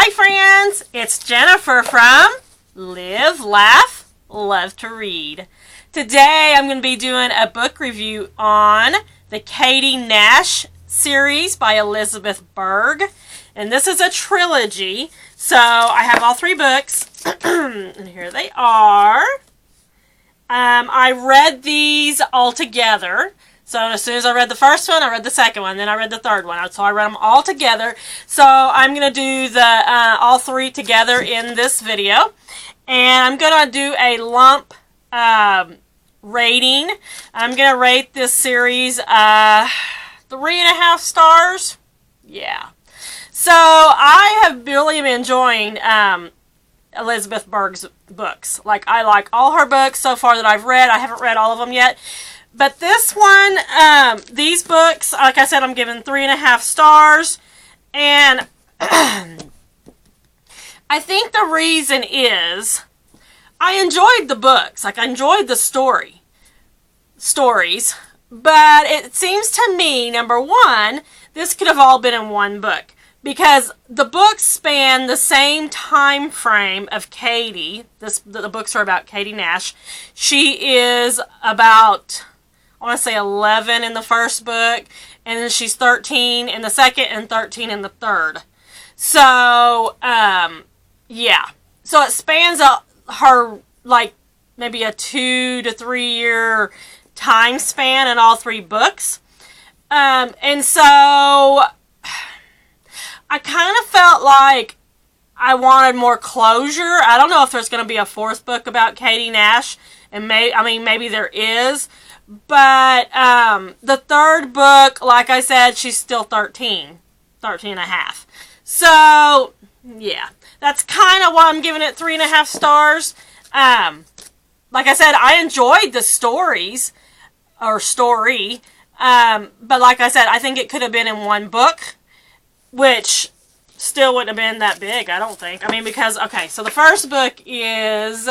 Hi friends, it's Jennifer from Live, Laugh, Love to Read. Today I'm going to be doing a book review on the Katie Nash series by Elizabeth Berg. And this is a trilogy, so I have all three books, and here they are. I read these all together. So as soon as I read the first one, I read the second one, then I read the third one. So I read them all together. So I'm going to do the all three together in this video. And I'm going to do a lump rating. I'm going to rate this series 3.5 stars. Yeah. So I have really been enjoying Elizabeth Berg's books. I like all her books so far that I've read. I haven't read all of them yet. But this one, these books, like I said, I'm giving 3.5 stars. And I think the reason is I enjoyed the books. I enjoyed the stories. But it seems to me, number one, this could have all been in one book. Because the books span the same time frame of Katie. The books are about Katie Nash. She is about, I want to say 11 in the first book, and then she's 13 in the second and 13 in the third. So, yeah. So it spans her, maybe a 2 to 3 year time span in all three books. And so I kind of felt like I wanted more closure. I don't know if there's going to be a fourth book about Katie Nash, and maybe there is. But the third book, like I said, she's still 13 and a half. So, yeah, that's kind of why I'm giving it 3.5 stars. Like I said, I enjoyed the story. But like I said, I think it could have been in one book, which still wouldn't have been that big, I don't think. Because, okay, so the first book is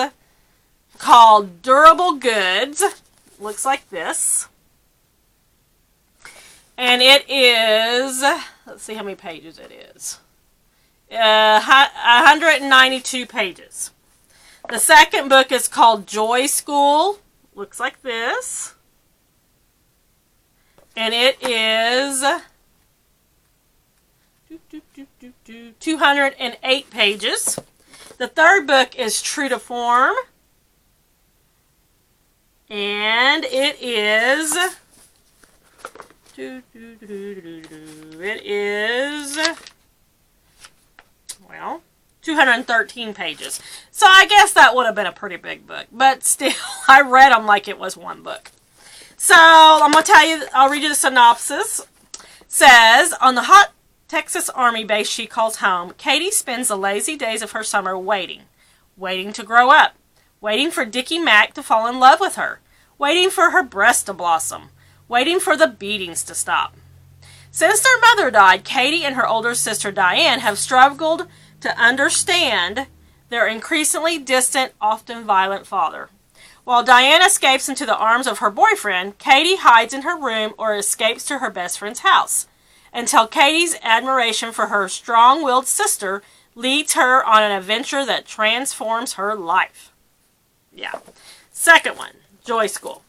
called Durable Goods. Looks like this. And it is, let's see how many pages it is. 192 pages. The second book is called Joy School. Looks like this. And it is 208 pages. The third book is True to Form. And it is 213 pages. So I guess that would have been a pretty big book. But still, I read them like it was one book. So I'm going to tell you, I'll read you the synopsis. It says, on the hot Texas Army base she calls home, Katie spends the lazy days of her summer waiting to grow up, waiting for Dickie Mack to fall in love with her, waiting for her breast to blossom, waiting for the beatings to stop. Since their mother died, Katie and her older sister Diane have struggled to understand their increasingly distant, often violent father. While Diane escapes into the arms of her boyfriend, Katie hides in her room or escapes to her best friend's house, until Katie's admiration for her strong-willed sister leads her on an adventure that transforms her life. Yeah. Second one, Joy School.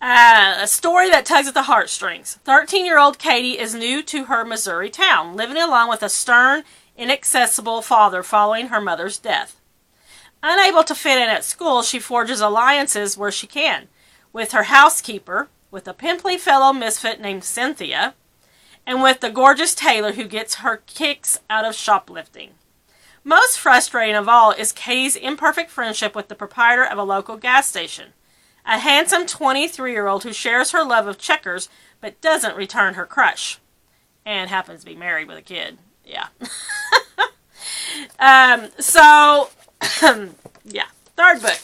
A story that tugs at the heartstrings. 13-year-old Katie is new to her Missouri town, living along with a stern, inaccessible father following her mother's death. Unable to fit in at school, she forges alliances where she can, with her housekeeper, with a pimply fellow misfit named Cynthia, and with the gorgeous tailor who gets her kicks out of shoplifting. Most frustrating of all is Katie's imperfect friendship with the proprietor of a local gas station, a handsome 23-year-old who shares her love of checkers but doesn't return her crush, and happens to be married with a kid. Yeah. Yeah. Third book,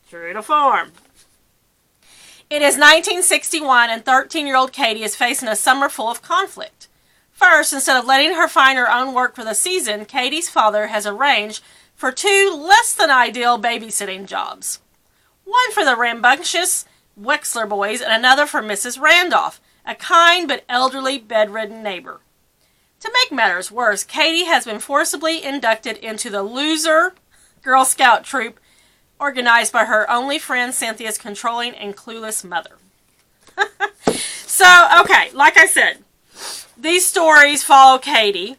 True to Form. It is 1961, and 13-year-old Katie is facing a summer full of conflict. First, instead of letting her find her own work for the season, Katie's father has arranged for 2 less-than-ideal babysitting jobs. One for the rambunctious Wexler boys and another for Mrs. Randolph, a kind but elderly bedridden neighbor. To make matters worse, Katie has been forcibly inducted into the loser Girl Scout troop organized by her only friend Cynthia's controlling and clueless mother. So, okay, like I said, these stories follow Katie,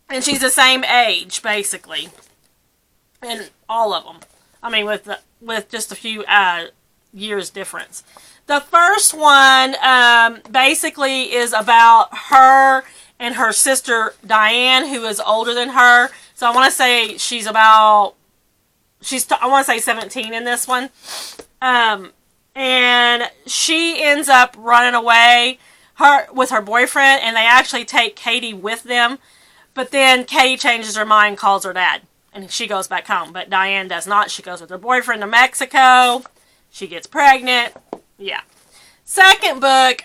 and she's the same age, basically, in all of them. I mean, with just a few years difference. The first one basically is about her and her sister Diane, who is older than her. So I want to say I want to say 17 in this one. And she ends up running away with her boyfriend, and they actually take Katie with them. But then Katie changes her mind, calls her dad, and she goes back home. But Diane does not. She goes with her boyfriend to Mexico. She gets pregnant. Yeah. Second book,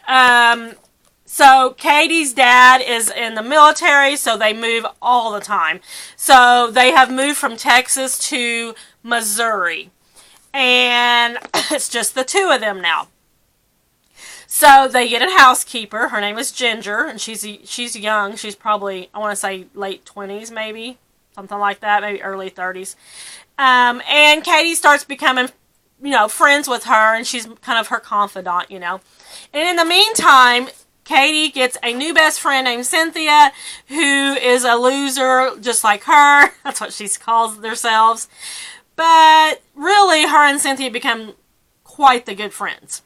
so Katie's dad is in the military, so they move all the time. So they have moved from Texas to Missouri. And it's just the two of them now. So they get a housekeeper. Her name is Ginger, and she's young. She's probably, I want to say, late 20s maybe. Something like that, maybe early 30s. And Katie starts becoming, friends with her, and she's kind of her confidant, And in the meantime, Katie gets a new best friend named Cynthia, who is a loser just like her. That's what she calls themselves. But really, her and Cynthia become quite the good friends.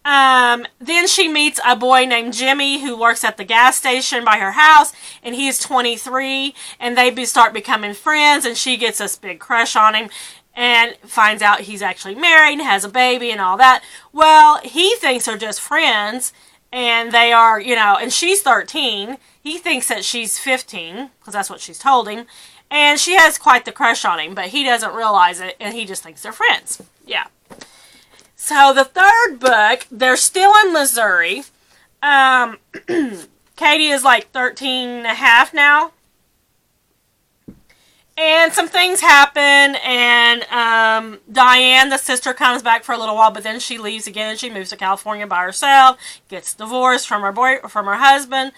Then she meets a boy named Jimmy who works at the gas station by her house, and he's 23, and they start becoming friends, and she gets this big crush on him and finds out he's actually married and has a baby and all that. Well, he thinks they're just friends, and they are, and she's 13. He thinks that she's 15, because that's what she's told him. And she has quite the crush on him, but he doesn't realize it, and he just thinks they're friends. Yeah. So the third book, they're still in Missouri. Katie is like 13 and a half now. And some things happen, and Diane, the sister, comes back for a little while, but then she leaves again, and she moves to California by herself, gets divorced from her husband.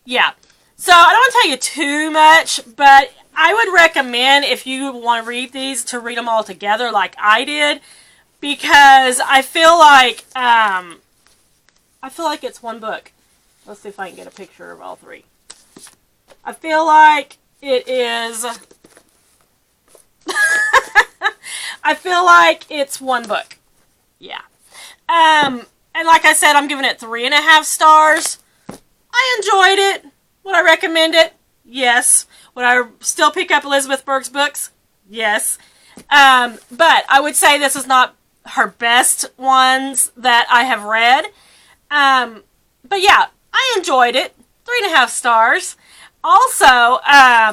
Yeah. So I don't want to tell you too much, but I would recommend, if you want to read these, to read them all together like I did, because I feel like it's one book. Let's see if I can get a picture of all three. I feel like it is. I feel like it's one book. Yeah. And like I said, I'm giving it 3.5 stars. I enjoyed it. Would I recommend it? Yes. Would I still pick up Elizabeth Berg's books? Yes. But I would say this is not her best ones that I have read. But yeah, I enjoyed it. 3.5 stars. Also,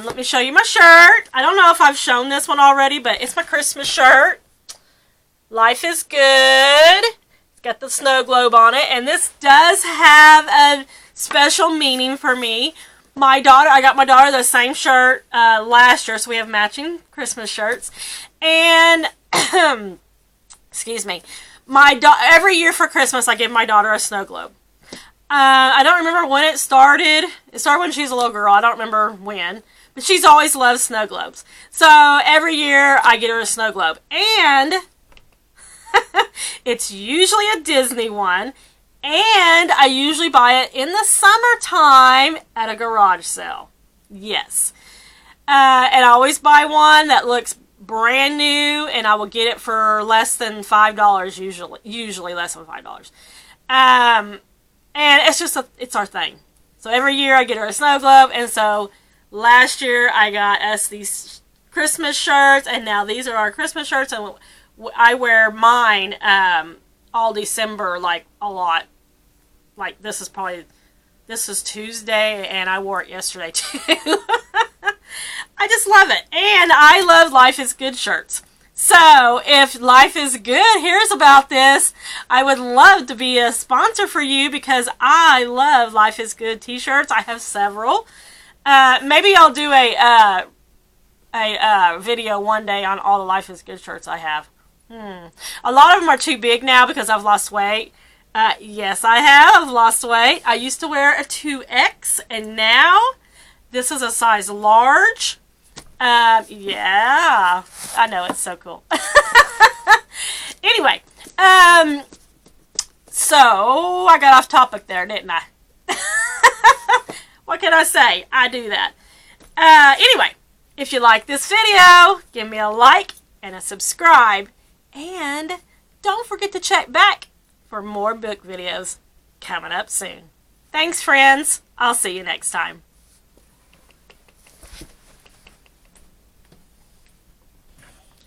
let me show you my shirt. I don't know if I've shown this one already, but it's my Christmas shirt. Life is good. It's got the snow globe on it, and this does have a special meaning for me. I got my daughter the same shirt last year, so we have matching Christmas shirts. And, excuse me, every year for Christmas, I give my daughter a snow globe. I don't remember when it started. It started when she was a little girl. I don't remember when. But she's always loved snow globes. So every year I get her a snow globe. And it's usually a Disney one. And I usually buy it in the summertime at a garage sale. Yes. And I always buy one that looks brand new. And I will get it for less than $5 usually. Usually less than $5. And it's our thing. So every year I get her a snow globe. And so last year I got us these Christmas shirts. And now these are our Christmas shirts. And I wear mine all December, like a lot. Like this is Tuesday. And I wore it yesterday too. I just love it. And I love Life is Good shirts. So, if Life is Good hears about this, I would love to be a sponsor for you because I love Life is Good t-shirts. I have several. Maybe I'll do a video one day on all the Life is Good shirts I have. A lot of them are too big now because I've lost weight. Yes, I have lost weight. I used to wear a 2X, and now this is a size large. Yeah, I know, it's so cool. Anyway, so I got off topic there, didn't I? What can I say? I do that. Anyway, if you like this video, give me a like and a subscribe. And don't forget to check back for more book videos coming up soon. Thanks, friends. I'll see you next time.